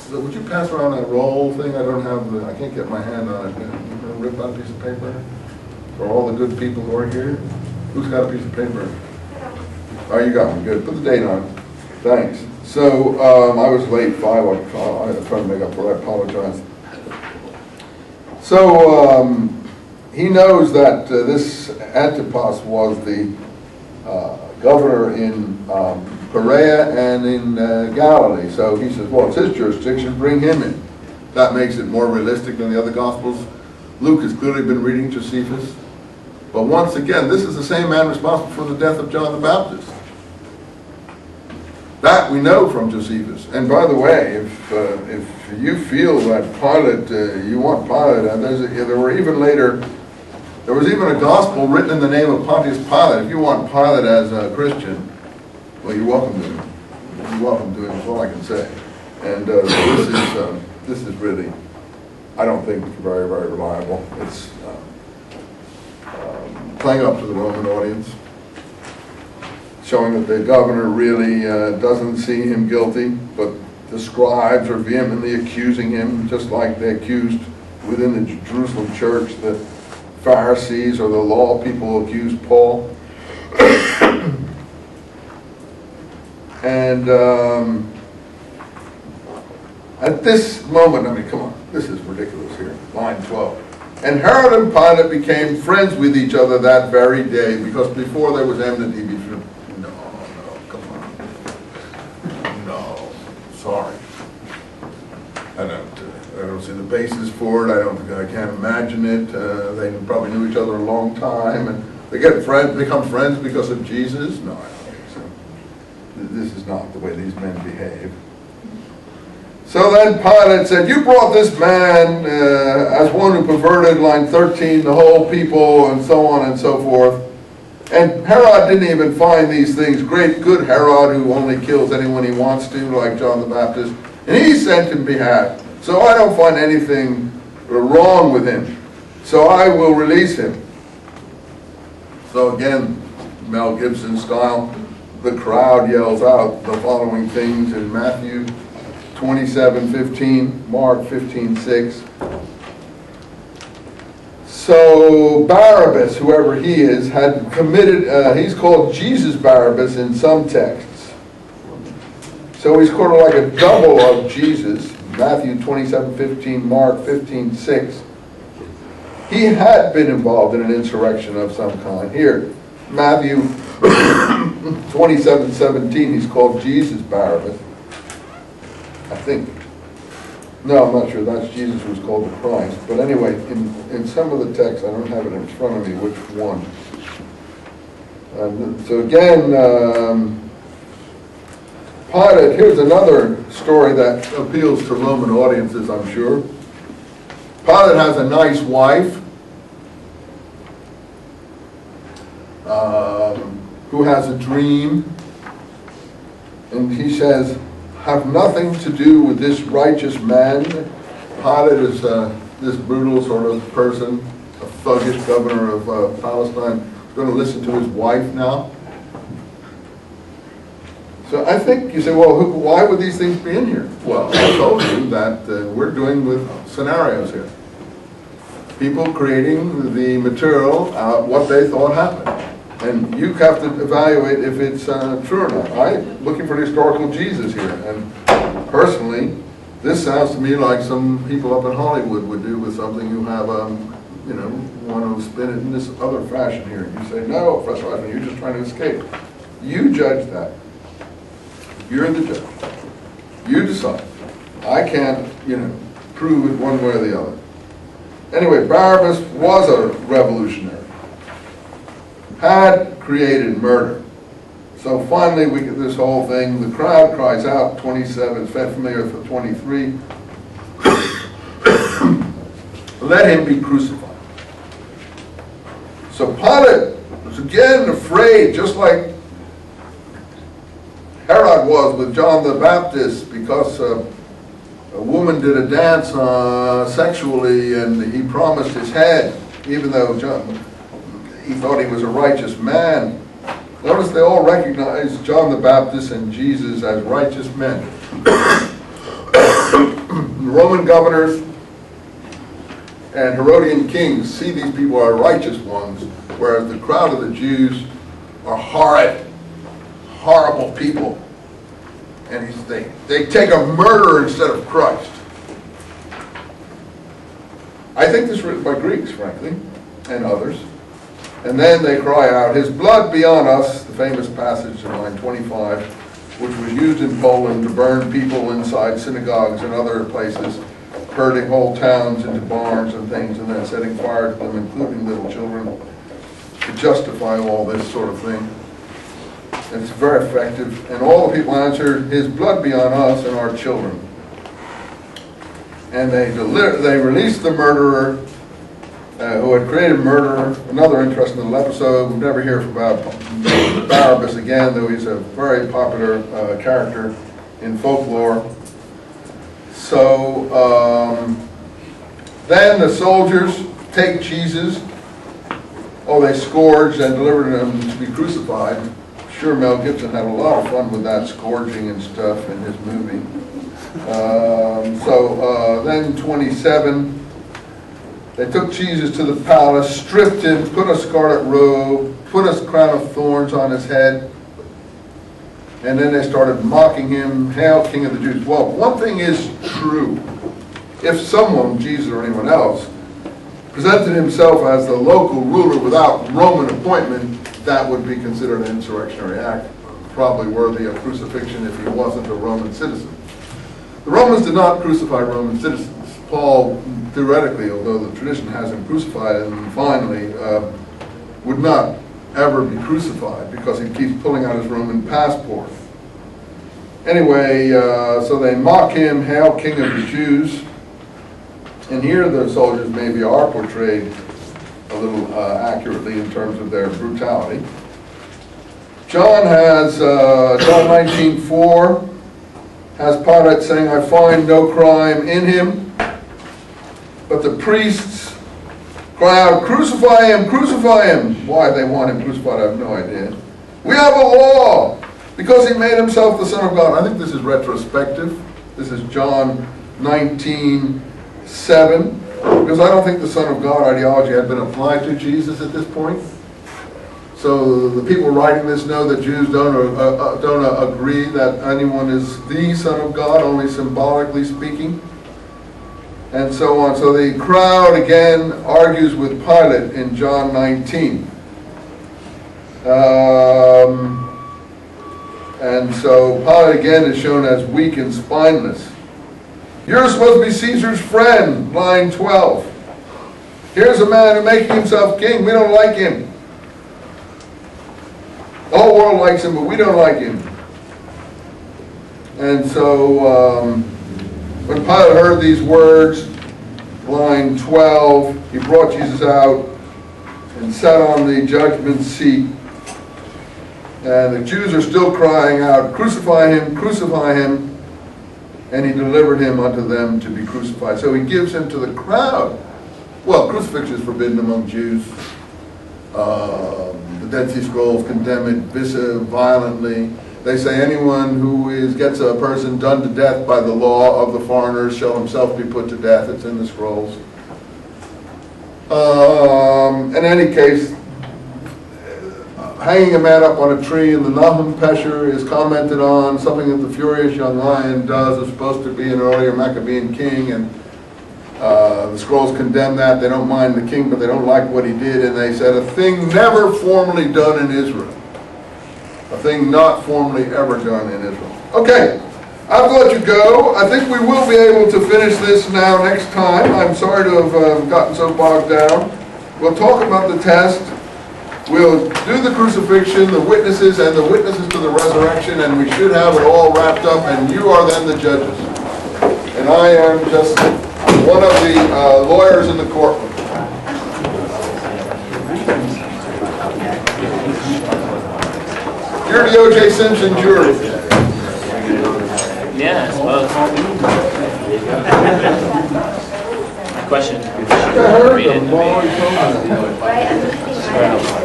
So would you pass around that roll thing? I don't have the, I can't get my hand on it. You gonna rip out a piece of paper for all the good people who are here? Who's got a piece of paper? Oh, you got one. Good. Put the date on it. Thanks. So I was late, 5 o'clock. I was trying to make up for it. I apologize. So he knows that this Antipas was the governor in Perea and in Galilee. So he says, well, it's his jurisdiction, bring him in. That makes it more realistic than the other Gospels. Luke has clearly been reading Josephus. But once again, this is the same man responsible for the death of John the Baptist. That we know from Josephus. And by the way, if you feel that Pilate, you want Pilate, and there was even a gospel written in the name of Pontius Pilate. If you want Pilate as a Christian, well, you're welcome to him. You're welcome to him, is all I can say. And this is really, I don't think, very, very reliable. It's playing up to the Roman audience, showing that the governor really doesn't see him guilty, but the scribes are vehemently accusing him, just like they accused within the Jerusalem church, the Pharisees or the law people accused Paul. And at this moment, I mean, come on, this is ridiculous here. Line 12. And Herod and Pilate became friends with each other that very day, because before there was enmity between. No, come on. No, sorry. I don't see the basis for it. I can't imagine it. They probably knew each other a long time, and they become friends because of Jesus. No, I don't think so. This is not the way these men behave. So then Pilate said, you brought this man as one who perverted, line 13, the whole people, and so on and so forth. And Herod didn't even find these things great. Good Herod, who only kills anyone he wants to, like John the Baptist. And he sent him behalf. So I don't find anything wrong with him. So I will release him. So again, Mel Gibson style, the crowd yells out the following things in Matthew 27:15, Mark 15:6. So Barabbas, whoever he is, had committed, he's called Jesus Barabbas in some texts. So he's sort of like a double of Jesus, Matthew 27:15, Mark 15:6. He had been involved in an insurrection of some kind. Here, Matthew 27:17, he's called Jesus Barabbas. I think. No, I'm not sure. That's Jesus who was called the Christ. But anyway, in some of the texts, I don't have it in front of me, which one. So again, Pilate, here's another story that appeals to Roman audiences, I'm sure. Pilate has a nice wife who has a dream. And he says, have nothing to do with this righteous man. Pilate is this brutal sort of person, a thuggish governor of Palestine. He's going to listen to his wife now. So I think you say, well, why would these things be in here? Well, I told you that we're doing with scenarios here. People creating the material, what they thought happened. And you have to evaluate if it's true or not. I'm looking for the historical Jesus here. And personally, this sounds to me like some people up in Hollywood would do with something who have, want to spin it in this other fashion here. You say, no, Professor Eisenman, you're just trying to escape. You judge that. You're the judge. You decide. I can't, prove it one way or the other. Anyway, Barabbas was a revolutionary. Had created murder. So finally we get this whole thing. The crowd cries out, 27, familiar with 23. Let him be crucified. So Pilate was again afraid, just like Herod was with John the Baptist, because a woman did a dance sexually and he promised his head, even though he thought he was a righteous man. Notice they all recognize John the Baptist and Jesus as righteous men. Roman governors and Herodian kings see these people are righteous ones, whereas the crowd of the Jews are horrid, horrible people. And they take a murderer instead of Christ. I think this was written by Greeks, frankly, and others. And then they cry out, "His blood be on us," the famous passage in line 25, which was used in Poland to burn people inside synagogues and other places, herding whole towns into barns and things, and then setting fire to them, including little children, to justify all this sort of thing. And it's very effective. And all the people answered, "His blood be on us and our children." And they released the murderer who had created murder. Another interesting little episode. We'll never hear about Barabbas again, though he's a very popular character in folklore. So then the soldiers take Jesus. Oh, they scourged and delivered him to be crucified. Sure, Mel Gibson had a lot of fun with that scourging and stuff in his movie. Then 27, they took Jesus to the palace, stripped him, put a scarlet robe, put a crown of thorns on his head, and then they started mocking him, "Hail, King of the Jews." Well, one thing is true. If someone, Jesus or anyone else, presented himself as the local ruler without Roman appointment, that would be considered an insurrectionary act, probably worthy of crucifixion if he wasn't a Roman citizen. The Romans did not crucify Roman citizens. Paul, theoretically, although the tradition has him crucified, and finally would not ever be crucified because he keeps pulling out his Roman passport. Anyway, so they mock him, "Hail, King of the Jews." And here the soldiers maybe are portrayed a little accurately in terms of their brutality. John has, John 19:4, has Pilate saying, "I find no crime in him." But the priests cry out, "Crucify him, crucify him." Why they want him crucified, I have no idea. "We have a law, because he made himself the Son of God." I think this is retrospective. This is John 19:7. Because I don't think the Son of God ideology had been applied to Jesus at this point. So the people writing this know that Jews don't agree that anyone is the Son of God, only symbolically speaking, and so on. So the crowd again argues with Pilate in John 19. And so Pilate again is shown as weak and spineless. "You're supposed to be Caesar's friend," line 12. "Here's a man who's making himself king. We don't like him. The whole world likes him, but we don't like him." And so when Pilate heard these words, line 12, he brought Jesus out and sat on the judgment seat. And the Jews are still crying out, "Crucify him, crucify him." And he delivered him unto them to be crucified. So he gives him to the crowd. Well, crucifixion is forbidden among Jews. The Dead Sea Scrolls condemn it violently. They say anyone who gets a person done to death by the law of the foreigners shall himself be put to death. It's in the scrolls. In any case, hanging a man up on a tree in the Nahum Pesher is commented on, something that the furious young lion does. Is supposed to be an earlier Maccabean king, and the scrolls condemn that. They don't mind the king, but they don't like what he did, and they said, "A thing never formerly done in Israel." A thing not formerly ever done in Israel. Okay, I have to let you go. I think we will be able to finish this now next time. I'm sorry to have gotten so bogged down. We'll talk about the test. We'll do the crucifixion, the witnesses, and the witnesses to the resurrection, and we should have it all wrapped up, and you are then the judges. And I am just one of the lawyers in the courtroom. You're the O.J. Simpson jury. Yeah, I suppose. My question. I heard Read it. them.